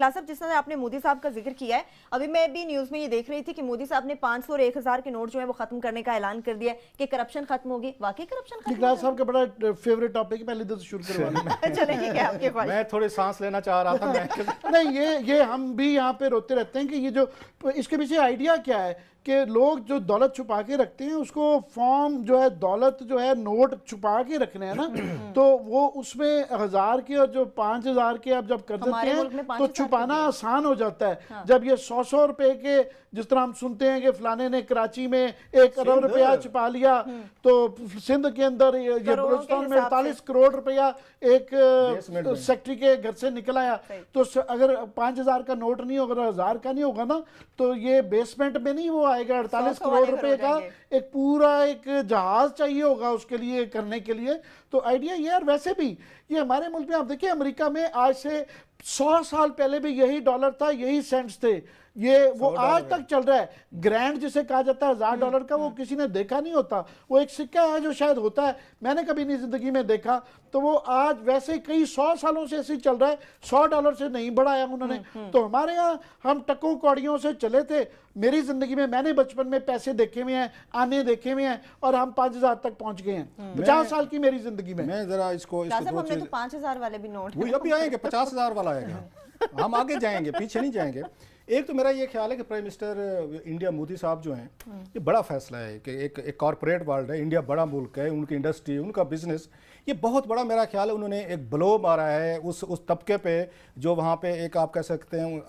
साहब, जिस तरह आपने मोदी साहब का जिक्र किया है, अभी मैं भी न्यूज में ये देख रही थी कि मोदी साहब ने 500 और 1000 के नोट जो है वो खत्म करने का ऐलान कर दिया कि करप्शन खत्म होगी। वाकई करप्शन खत्म निकलास साहब का बड़ा फेवरेट टॉपिक है, पहले तो शुरू करवा चले ठीक है, आपके ख्वाहिश। मैं थोड़ी सांस लेना चाह रहा था मैं नहीं, ये हम भी यहाँ पे रोते रहते हैं कि ये जो इसके पीछे आइडिया क्या है कि लोग जो दौलत छुपा के रखते हैं उसको फॉर्म जो है दौलत जो है नोट छुपा के रखने हैं ना, तो वो उसमें 1000 के और जो 5000 के अब जब कर देते हैं तो छुपाना आसान हो जाता है। हाँ। जब ये 100 रुपए के, जिस तरह हम सुनते हैं कि फलाने ने कराची में 1 अरब रुपया छुपा लिया, तो सिंध के अंदर ये बलूचिस्तान में 48 करोड़ रुपया एक सेक्रेटरी के घर से निकल आया। तो अगर 5000 का नोट नहीं होगा, 1000 का नहीं होगा ना, तो ये बेसमेंट में नहीं वो आएगा। 48 करोड़ रुपए का एक पूरा एक जहाज चाहिए होगा उसके लिए करने के लिए। तो आइडिया ये, और वैसे भी ये हमारे मुल्क में आप देखिए, अमेरिका में आज से 100 साल पहले भी यही डॉलर था, यही सेंट्स थे, ये वो आज तक चल रहा है। ग्रैंड जिसे कहा जाता है $1000 का, वो किसी ने देखा नहीं होता। वो एक सिक्का है जो शायद होता है, मैंने कभी नहीं जिंदगी में देखा। तो वो आज वैसे कई 100 सालों से ऐसे चल रहा है, $100 से नहीं बढ़ाया उन्होंने। तो हमारे यहाँ हम टकों कौड़ियों से चले थे। मेरी जिंदगी में मैंने बचपन में पैसे देखे हुए हैं, आने देखे हुए हैं, और हम 5000 तक पहुंच गए हैं 50 साल की मेरी जिंदगी में। मैं जरा इसको हमने तो 5000 वाले भी नोट, वही अभी आएंगे, 50000 वाला आएगा। हम आगे जाएंगे, पीछे नहीं जाएंगे। एक तो मेरा ये ख्याल है कि प्राइम मिनिस्टर इंडिया मोदी साहब जो हैं, ये बड़ा फैसला है कि एक कॉरपोरेट वर्ल्ड है, इंडिया बड़ा मुल्क है, उनकी इंडस्ट्री, उनका बिजनेस, ये बहुत बड़ा मेरा ख्याल है उन्होंने एक ब्लो मारा है उस तबके पे जो वहाँ पे एक आप कह सकते हैं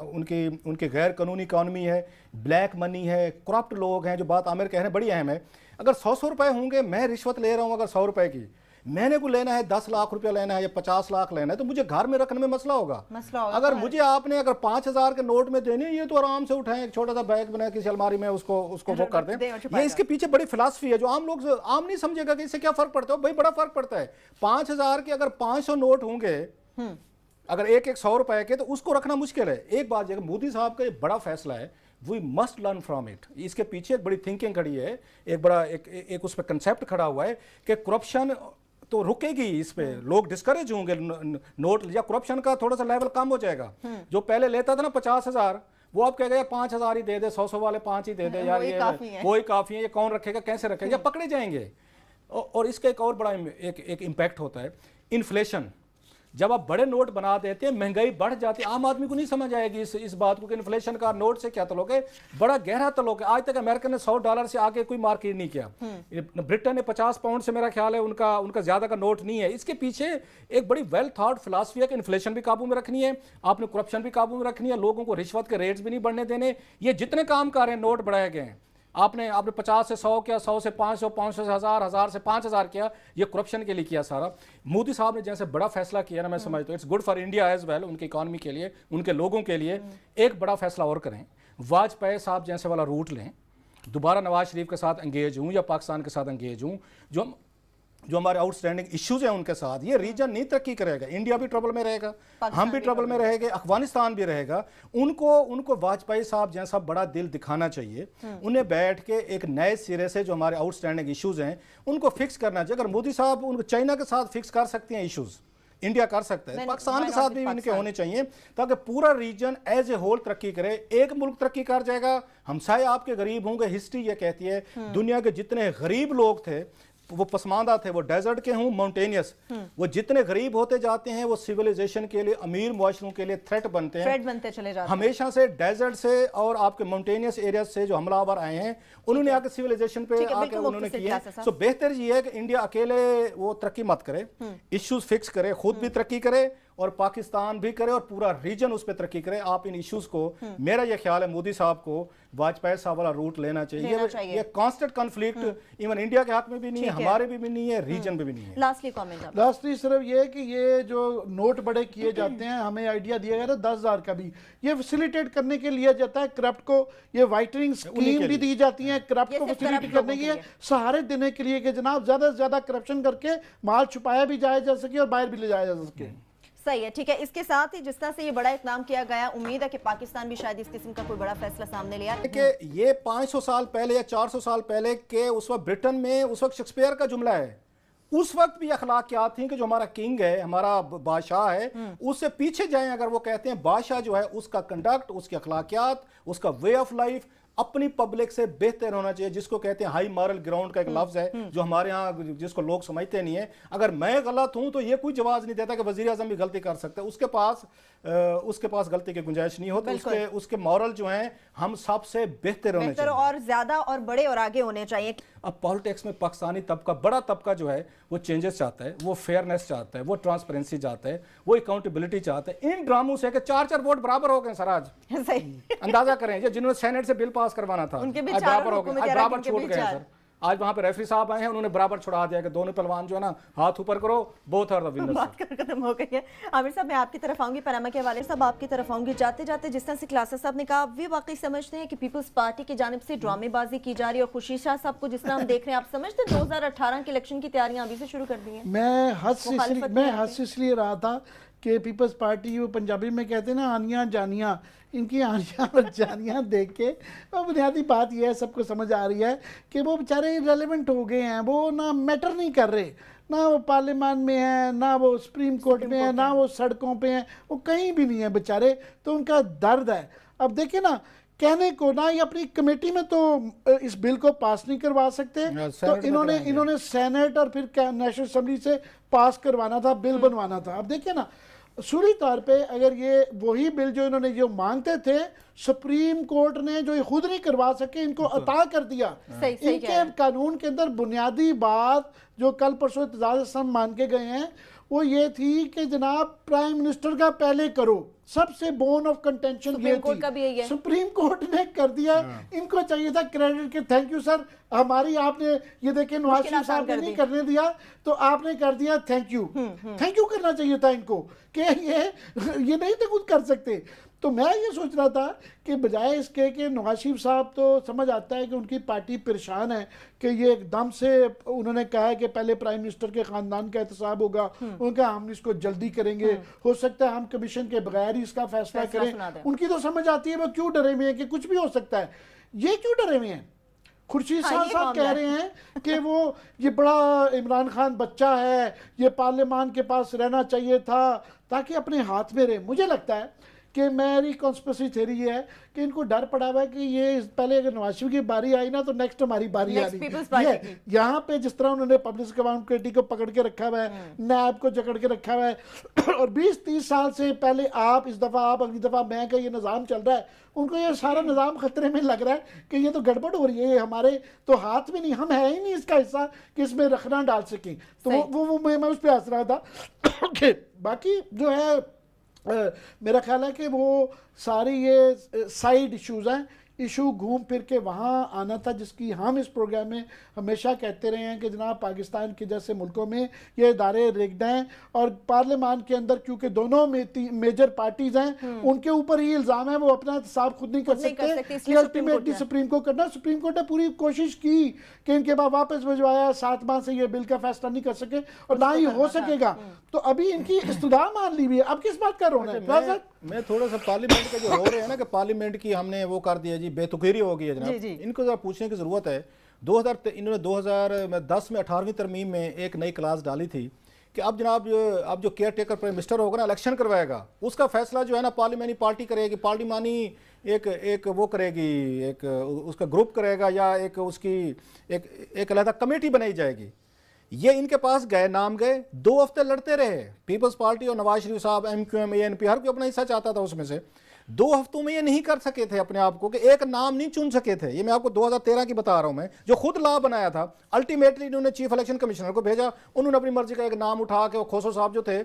उनकी गैर कानूनी इकॉनमी है, ब्लैक मनी है, करप्ट लोग हैं। जो बात आमिर कह रहे हैं बड़ी अहम है। अगर 100 रुपए होंगे, मैं रिश्वत ले रहा हूँ अगर 100 रुपए की, मैंने को लेना है 10 लाख रुपया लेना है या 50 लाख लेना है, तो मुझे घर में रखने में मसला होगा। अगर मुझे आपने अगर 5000 के नोट में देने, ये तो आराम से उठाएं, एक छोटा सा बैग बना किसी अलमारी में उसको वो कर दें। ये इसके पीछे बड़ी फिलॉसफी है जो आम लोग आम नहीं समझेगा कि इससे क्या फर्क पड़ता है। भाई बड़ा फर्क पड़ता है। 5000 के अगर 500 नोट होंगे, अगर एक 100 रुपए के, तो उसको रखना मुश्किल है। एक बात ये, मोदी साहब का ये बड़ा फैसला है, we must learn from it. इसके पीछे एक बड़ी थिंकिंग खड़ी है, एक बड़ा एक उस पर कंसेप्ट खड़ा हुआ है कि करप्शन तो रुकेगी, इस पे लोग डिस्करेज होंगे, नोट या करप्शन का थोड़ा सा लेवल कम हो जाएगा। जो पहले लेता था ना 50,000, वो अब कहेगा 5,000 ही दे दे, 100 वाले 5 ही दे दे यार, ये वही काफी है, ये कौन रखेगा, कैसे रखेगा, या पकड़े जाएंगे। और इसका एक और बड़ा एक इम्पैक्ट होता है, इन्फ्लेशन। जब आप बड़े नोट बना देते हैं, महंगाई बढ़ जाती है। आम आदमी को नहीं समझ आएगी इस बात को कि इन्फ्लेशन का नोट से क्या तल्लुक है। बड़ा गहरा तल्लुक है। आज तक अमेरिका ने $100 से आगे कोई मार्केट नहीं किया। ब्रिटेन ने 50 पाउंड से, मेरा ख्याल है उनका ज्यादा का नोट नहीं है। इसके पीछे एक बड़ी वेल थॉट फिलॉसफी है कि इन्फ्लेशन भी काबू में रखनी है, आपने करप्शन भी काबू में रखनी है, लोगों को रिश्वत के रेट्स भी नहीं बढ़ने देने। ये जितने काम कर रहे हैं, नोट बढ़ाए गए हैं, आपने 50 से 100 किया, 100 से 500, 500 से 1000, 1000 से 5000 किया, ये करप्शन के लिए किया सारा। मोदी साहब ने जैसे बड़ा फैसला किया ना, मैं समझता हूँ it's good for India as well, उनकी इकॉनमी के लिए, उनके लोगों के लिए। एक बड़ा फैसला और करें, वाजपेयी साहब जैसे वाला रूट लें, दोबारा नवाज शरीफ के साथ एंगेज हूँ या पाकिस्तान के साथ एंगेज हूँ, जो हमारे आउटस्टैंडिंग इश्यूज हैं उनके साथ। ये रीजन नहीं तरक्की करेगा, इंडिया भी ट्रबल में रहेगा, हम भी ट्रबल में रहेंगे, अफगानिस्तान भी रहेगा। उनको वाजपेयी साहब जैसा बड़ा दिल दिखाना चाहिए। उन्हें बैठ के एक नए सिरे से जो हमारे आउटस्टैंडिंग इश्यूज हैं उनको फिक्स करना चाहिए। अगर मोदी साहब उनको चाइना के साथ फिक्स कर सकते हैं इश्यूज, इंडिया कर सकता है, पाकिस्तान के साथ भी इनके होने चाहिए, ताकि पूरा रीजन एज ए होल तरक्की करे। एक मुल्क तरक्की कर जाएगा, हमसाए आपके गरीब होंगे। हिस्ट्री ये कहती है दुनिया के जितने गरीब लोग थे वो पसमानदा थे, वो डेजर्ट के हों, माउंटेनियस, वो जितने गरीब होते जाते हैं वो सिविलाइजेशन के लिए, अमीर मुआशरों के लिए थ्रेट बनते चले जाते हैं। हमेशा से डेजर्ट से और आपके माउंटेनियस एरिया से जो हमलावर आए हैं, उन्होंने आके सिविलाइजेशन पे आके उन्होंने किया। सो बेहतर ये है कि इंडिया अकेले वो तरक्की मत करे, इश्यूज फिक्स करे, खुद भी तरक्की करे और पाकिस्तान भी करे और पूरा रीजन उस पर तरक्की करे। आप इन इश्यूज को, मेरा ये ख्याल है मोदी साहब को वाजपेयी साहब वाला रूट लेना चाहिए। ये कांस्टेंट कॉन्फ्लिक्ट इवन इंडिया के हक में भी नहीं है, हमारे भी नहीं है, रीजन में भी नहीं है। लास्टली सिर्फ ये है कि ये जो नोट बड़े किए जाते हैं, हमें आइडिया दिया गया था 10,000 का भी, ये फैसिलिटेट करने के लिए जाता है करप्ट को। ये वाइटनिंग स्कीम भी दी जाती है करप्ट को फैसिलिटेट करने के लिए, सहारे देने के लिए कि जनाब ज्यादा से ज्यादा करप्शन करके माल छुपाया भी जाया जा सके और बाहर भी ले जाया जा सके। सही है, ठीक है। इसके साथ ही जिस तरह से ये बड़ा इकदाम किया गया, उम्मीद है कि पाकिस्तान भी शायद इस किस्म का कोई बड़ा फैसला सामने लिया कि ये 500 साल पहले या 400 साल पहले के उस वक्त ब्रिटेन में उस वक्त शेक्सपियर का जुमला है, उस वक्त भी अखलाकियात थी कि जो हमारा किंग है, हमारा बादशाह है, उससे पीछे जाएं अगर वो कहते हैं बादशाह जो है उसका कंडक्ट, उसकी अखलाकियात, उसका वे ऑफ लाइफ अपनी पब्लिक से बेहतर होना चाहिए, जिसको कहते हैं हाई मॉरल ग्राउंड का एक लफ्ज है जो हमारे यहाँ जिसको लोग समझते नहीं है। अगर मैं गलत हूं तो ये कोई जवाब नहीं देता कि वजीर आजम भी गलती कर सकता है, उसके पास गलती की गुंजाइश नहीं होती। उसके मॉरल जो हैं हम सबसे बेहतर होने चाहिए और ज्यादा और बड़े और आगे होने चाहिए। अब पॉलिटिक्स में पाकिस्तानी तबका, बड़ा तबका जो है वो चेंजेस चाहता है, वो फेयरनेस चाहता है, वो ट्रांसपेरेंसी चाहता है, वो अकाउंटेबिलिटी चाहता है। इन ड्रामों से कि 4-4 वोट बराबर हो गए सर आज अंदाजा करें, जिन्होंने सेनेट से बिल पास करवाना था उनके भी बराबर हो गए, बराबर छूट गए चार। सर। आज वहां पे रेफरी साहब आए हैं, उन्होंने बराबर छुड़ा दिया कि दोनों पहलवान जो है ना हाथ ऊपर करो, बोथ आर द विनर्स। बात खत्म हो गई है। आमिर साहब मैं आपकी तरफ आऊंगी, पनामा के हवाले साहब आपकी तरफ आऊंगी। जाते जाते जिस तरह से क्लासेस साहब ने कहा, वे वाकई समझते हैं कि पीपल्स पार्टी की जानिब से ड्रामेबाजी की जा रही है, और खुशी शाह साहब को जिस तरह हम देख रहे हैं, आप समझते हैं 2018 के इलेक्शन की तैयारियां अभी से शुरू कर दी हैं? मैं हंस इसलिए रहा था कि पीपल्स पार्टी, वो पंजाबी में कहते हैं ना आनियाँ जानियाँ, इनकी आनियाँ और जानियाँ देख के वो बुनियादी बात यह है, सबको समझ आ रही है कि वो बेचारे इरेलेवेंट हो गए हैं, वो ना मैटर नहीं कर रहे, ना वो पार्लियामान में है, ना वो सुप्रीम कोर्ट में है, ना वो सड़कों पे हैं, वो कहीं भी नहीं है बेचारे। तो उनका दर्द है। अब देखिए ना, कहने को ना ये अपनी कमेटी में तो इस बिल को पास नहीं करवा सकते, तो इन्होंने सेनेट और फिर नेशनल असेंबली से पास करवाना था, बिल बनवाना था। अब देखिए ना, सूरी तौर पे अगर ये वही बिल जो इन्होंने जो मांगते थे, सुप्रीम कोर्ट ने जो ये खुद नहीं करवा सके, इनको अता कर दिया। इनके कानून के अंदर बुनियादी बात जो कल परसों इत्तेजाज मान के गए हैं वो ये थी कि जनाब प्राइम मिनिस्टर का पहले करो, सबसे बोन ऑफ कंटेंशन ये थी। सुप्रीम कोर्ट ने कर दिया। इनको चाहिए था क्रेडिट के थैंक यू सर, हमारी आपने ये देखिए नवाज शरीफ साहब ने नहीं करने दिया तो आपने कर दिया, थैंक यू। थैंक यू करना चाहिए था इनको कि ये नहीं थे खुद कर सकते। तो मैं ये सोच रहा था कि बजाय इसके कि नवाज शरीफ साहब तो समझ आता है कि उनकी पार्टी परेशान है कि ये एकदम से उन्होंने कहा है कि पहले प्राइम मिनिस्टर के खानदान का एहतसाब होगा, उनका हम इसको जल्दी करेंगे, हो सकता है हम कमीशन के बगैर ही इसका फैसला करें। उनकी तो समझ आती है वो क्यों डरे हुए हैं कि कुछ भी हो सकता है। ये क्यों डरे हुए हैं? खुर्शीद शाह साहब कह रहे हैं कि वो ये बड़ा इमरान खान बच्चा है, ये पार्लियामान के पास रहना चाहिए था ताकि अपने हाथ में रहे। मुझे लगता है कि मेरी कॉन्स्पिरेसी थ्योरी ये है कि इनको डर पड़ा हुआ है कि ये पहले अगर नवाज शरीफ की बारी आई ना तो नेक्स्ट हमारी बारी आ रही। यहाँ पे जिस तरह उन्होंने पब्लिक अकाउंटेबिलिटी को पकड़ के रखा हुआ है, नैब को जकड़ के रखा हुआ है, और 20-30 साल से पहले आप, इस दफ़ा आप, अगली दफ़ा मैं का ये निज़ाम चल रहा है, उनको ये सारा निज़ाम खतरे में लग रहा है कि ये तो गड़बड़ हो रही है, हमारे तो हाथ में नहीं, हम है ही नहीं इसका हिस्सा कि इसमें रखना डाल सकें। तो वो मैं उस पर हंस रहा था। बाकी जो है मेरा ख्याल है कि वो सारी ये साइड इश्यूज हैं, इशू घूम फिर के वहाँ आना था, जिसकी हम इस प्रोग्राम में हमेशा कहते रहे हैं कि जनाब पाकिस्तान के जैसे मुल्कों में ये इदारे रिग्ड हैं, और पार्लियामान के अंदर क्योंकि दोनों मेजर पार्टीज हैं उनके ऊपर ही इल्ज़ाम है, वो अपना हिसाब खुद नहीं कर सकते कि अल्टीमेटली सुप्रीम को करना। सुप्रीम कोर्ट ने पूरी कोशिश की कि इनके बाद वापस भिजवाया, 7 माह से ये बिल का फैसला नहीं कर सके और ना ही हो सकेगा। तो अभी इनकी इस्तदा मान ली हुई है, अब किस बात का रोना है? मैं थोड़ा सा पार्लियामेंट का जो रो रहे हैं ना कि पार्लियामेंट की हमने वो कर दिया जी, बेतुकीरी हो गई है जनाब, इनको जरा पूछने की जरूरत है। इन्होंने 2010 में 18वीं तरमीम में एक नई क्लास डाली थी कि अब जनाब अब जो केयर टेकर प्राइम मिनिस्टर होगा ना, इलेक्शन करवाएगा, उसका फैसला जो है ना पार्लियामानी पार्टी करेगी, पार्लियामानी एक वो करेगी, एक उसका ग्रुप करेगा, या एक उसकी एक अलग कमेटी बनाई जाएगी। ये इनके पास गए, नाम गए, 2 हफ्ते लड़ते रहे पीपल्स पार्टी और नवाज शरीफ साहब, MQM, ANP, हर कोई अपना हिस्सा चाहता था उसमें से। 2 हफ्तों में ये नहीं कर सके थे अपने आप को कि एक नाम नहीं चुन सके थे। ये मैं आपको 2013 की बता रहा हूं, मैं जो खुद लॉ बनाया था। अल्टीमेटली इन्होंने चीफ इलेक्शन कमिश्नर को भेजा, उन्होंने अपनी मर्जी का एक नाम उठा के, वो खोसो साहब जो थे,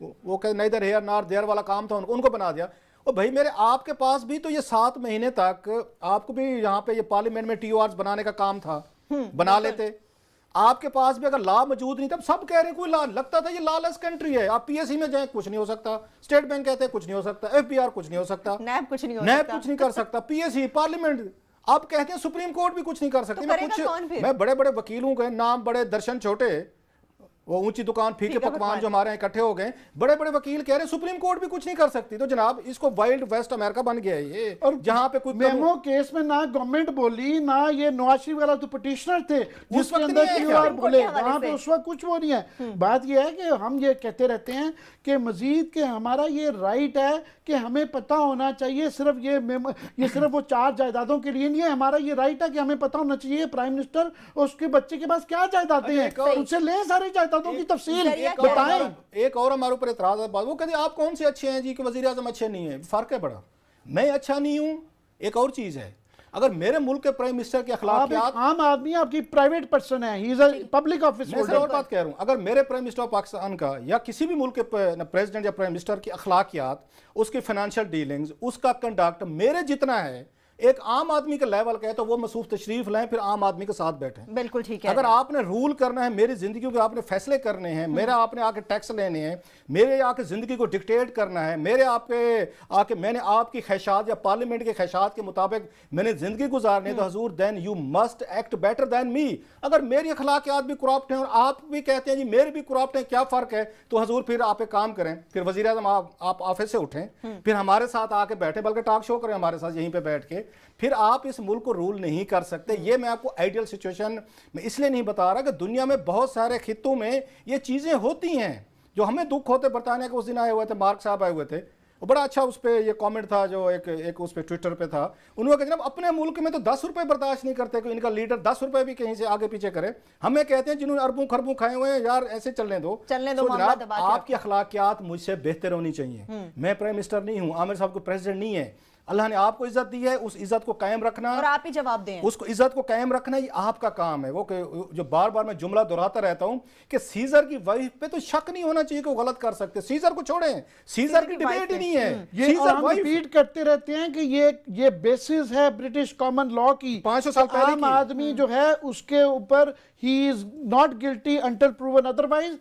वो कहे नेदर हेयर नॉर देयर वाला काम था, उनको बना दिया। और भाई मेरे आपके पास भी तो ये 7 महीने तक आपको भी यहाँ पे ये पार्लियामेंट में TORs बनाने का काम था, बना लेते। आपके पास भी अगर लॉ मौजूद नहीं था, सब कह रहे हैं कोई लॉ, लगता था ये लॉलेस कंट्री है। आप PSC में जाए कुछ नहीं हो सकता, स्टेट बैंक कहते हैं कुछ नहीं हो सकता, FBR कुछ नहीं हो सकता, नैब कुछ नहीं कर सकता, PSC पार्लियामेंट आप कहते हैं सुप्रीम कोर्ट भी कुछ नहीं कर सकती। मैं बड़े बड़े वकीलों के नाम, बड़े दर्शन छोटे, वो ऊंची दुकान फीके पकवान जो हमारे यहाँ इकट्ठे हो गए, बड़े बड़े वकील कह रहे हैं सुप्रीम कोर्ट भी कुछ नहीं कर सकती। तो जनाब इसको वाइल्ड वेस्ट अमेरिका बन गया है ये, और जहां पे कोई मेमो केस में ना गवर्नमेंट बोली ना ये नवाज शरीफ वाला तो पिटिशनर थे जिसके अंदर क्यूआर बोले, वहां पे उस वक्त कुछ वो नहीं है। बात ये है कि हम ये कहते रहते हैं कि मजीद के हमारा ये राइट है कि हमें पता होना चाहिए, सिर्फ ये सिर्फ वो 4 जायदादों के लिए नहीं है, हमारा ये राइट है कि हमें पता होना चाहिए प्राइम मिनिस्टर और उसके बच्चे के पास क्या जायदादें हैं, उनसे लें सारी जायदादों की तफसील बताएं। एक और हमारे ऊपर एतराज है, वो कहते आप कौन से अच्छे हैं जी कि वजीर आजम अच्छे नहीं है। फर्क है बड़ा, मैं अच्छा नहीं हूं। एक और चीज है, अगर मेरे मुल्क के प्राइम मिनिस्टर की अखलाकियात, आम आदमी आपकी प्राइवेट पर्सन है, he is a public office holder. मैं और बात कह रहा हूं, अगर मेरे प्राइम मिनिस्टर ऑफ पाकिस्तान का या किसी भी मुल्क के प्रेसिडेंट या प्राइम मिनिस्टर की अखलाकियात, उसकी फाइनेंशियल डीलिंग्स, उसका कंडक्ट मेरे जितना है, एक आम आदमी का लेवल का है, तो वो मसूफ तशरीफ लाएं, फिर आम आदमी के साथ बैठें। बिल्कुल ठीक है। अगर आपने रूल करना है मेरी जिंदगी के, आपने फैसले करने हैं, मेरा आपने आके टैक्स लेने हैं, मेरे आके जिंदगी को डिक्टेट करना है, मेरे आके मैंने आपकी ख्वाहिशात या पार्लियामेंट के ख्वाहिशात के मुताबिक मैंने जिंदगी गुजारनी है, तो हजूर then you must act better than me. अगर मेरी अखलाकियात भी करप्ट हैं और आप भी कहते हैं जी मेरे भी करप्ट हैं, क्या फर्क है? तो हजूर फिर आप एक काम करें, फिर वजीर आजम आप ऑफिस से उठें, फिर हमारे साथ आके बैठे, बल्कि टॉक शो करें हमारे साथ यहीं पे बैठ के, फिर आप इस मुल्क को रूल नहीं कर सकते। ये मैं आपको आइडियल सिचुएशन में इसलिए नहीं बता रहा कि दुनिया में बहुत सारे खित्तों में ये चीजें होती हैं जो हमें दुख होते। बरतानिया के उस दिन आए हुए थे, मार्क साहब आए हुए थे, वो बड़ा अच्छा उस पर ये कमेंट था जो एक उस पर ट्विटर पे था। उन्होंने कहा जनाब अपने मुल्क में तो 10 रुपए बर्दाश्त नहीं करते कि इनका लीडर 10 रुपए भी कहीं से आगे पीछे करे। हमें कहते हैं जिन्होंने अरबों खरबों खाए हुए हैं, यार ऐसे चलने दो। जनाब आपकी अखलाकियात मुझसे बेहतर होनी चाहिए। मैं प्राइम मिनिस्टर नहीं हूँ, आमिर साहब को प्रेसिडेंट नहीं है। अल्लाह ने आपको इज्जत दी है, उस इज्जत को कायम रखना और आप ही जवाब दें, उसको इज्जत को कायम रखना ये आपका काम है। वो जो बार बार मैं जुमला दोहराता रहता हूं कि सीजर की वाइफ पे तो शक नहीं होना चाहिए कि वो गलत कर सकते। सीजर को छोड़ें, सीजर की डिबेट ही नहीं है। ये हम रिपीट करते रहते हैं कि ये बेसिस है ब्रिटिश कॉमन लॉ की, 500 साल पहले आम आदमी जो है उसके ऊपर he is not guilty until proven otherwise.